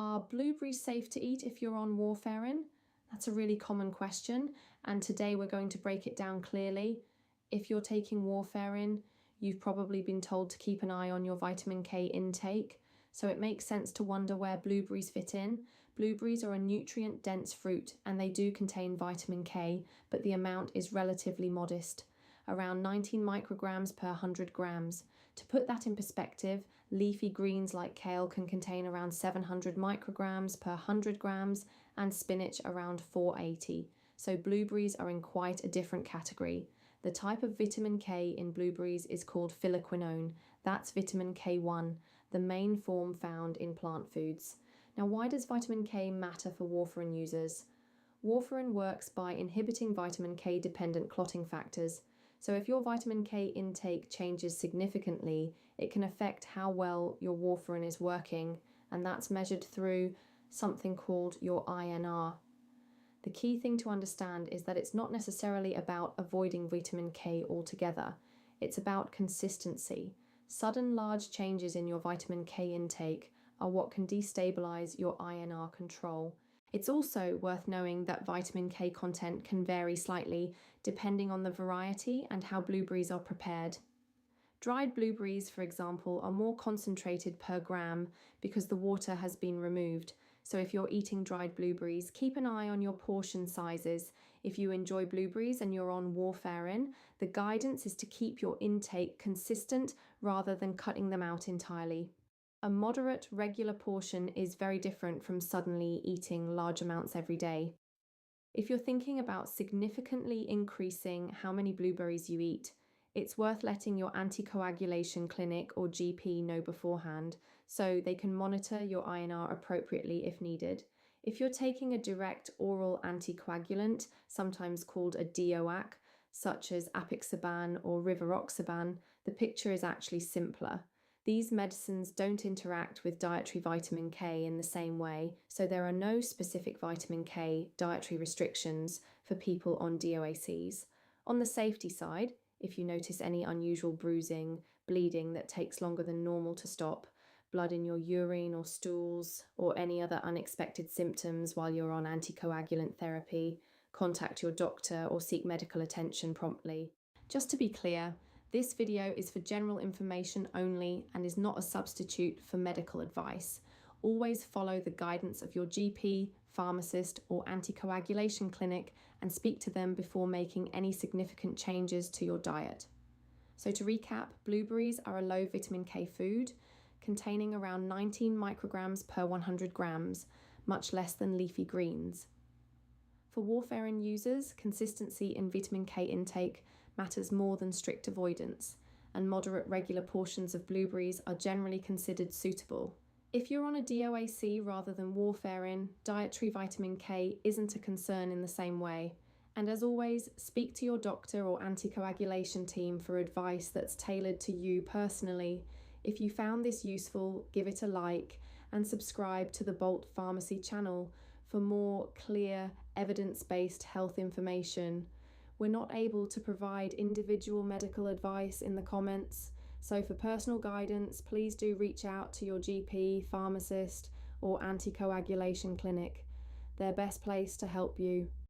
Are blueberries safe to eat if you're on warfarin? That's a really common question, and today we're going to break it down clearly. If you're taking warfarin, you've probably been told to keep an eye on your vitamin K intake, so it makes sense to wonder where blueberries fit in. Blueberries are a nutrient-dense fruit, and they do contain vitamin K, but the amount is relatively modest, around 19 micrograms per 100 grams. To put that in perspective, leafy greens like kale can contain around 700 micrograms per 100 grams and spinach around 480. So blueberries are in quite a different category. The type of vitamin K in blueberries is called phylloquinone. That's vitamin K1, the main form found in plant foods. Now, why does vitamin K matter for warfarin users? Warfarin works by inhibiting vitamin K-dependent clotting factors. So if your vitamin K intake changes significantly, it can affect how well your warfarin is working, and that's measured through something called your INR. The key thing to understand is that it's not necessarily about avoiding vitamin K altogether. It's about consistency. Sudden large changes in your vitamin K intake are what can destabilize your INR control. It's also worth knowing that vitamin K content can vary slightly depending on the variety and how blueberries are prepared. Dried blueberries, for example, are more concentrated per gram because the water has been removed. So if you're eating dried blueberries, keep an eye on your portion sizes. If you enjoy blueberries and you're on warfarin, the guidance is to keep your intake consistent rather than cutting them out entirely. A moderate, regular portion is very different from suddenly eating large amounts every day. If you're thinking about significantly increasing how many blueberries you eat, it's worth letting your anticoagulation clinic or GP know beforehand so they can monitor your INR appropriately if needed. If you're taking a direct oral anticoagulant, sometimes called a DOAC, such as apixaban or rivaroxaban, the picture is actually simpler. These medicines don't interact with dietary vitamin K in the same way, so there are no specific vitamin K dietary restrictions for people on DOACs. On the safety side, if you notice any unusual bruising, bleeding that takes longer than normal to stop, blood in your urine or stools, or any other unexpected symptoms while you're on anticoagulant therapy, contact your doctor or seek medical attention promptly. Just to be clear, this video is for general information only and is not a substitute for medical advice. Always follow the guidance of your GP, pharmacist, or anticoagulation clinic and speak to them before making any significant changes to your diet. So to recap, blueberries are a low vitamin K food containing around 19 micrograms per 100 grams, much less than leafy greens. For warfarin users, consistency in vitamin K intake matters more than strict avoidance, and moderate regular portions of blueberries are generally considered suitable. If you're on a DOAC rather than warfarin, dietary vitamin K isn't a concern in the same way. And as always, speak to your doctor or anticoagulation team for advice that's tailored to you personally. If you found this useful, give it a like and subscribe to the Bolt Pharmacy channel for more clear, evidence-based health information. We're not able to provide individual medical advice in the comments, so for personal guidance, please do reach out to your GP, pharmacist, or anticoagulation clinic. They're best placed to help you.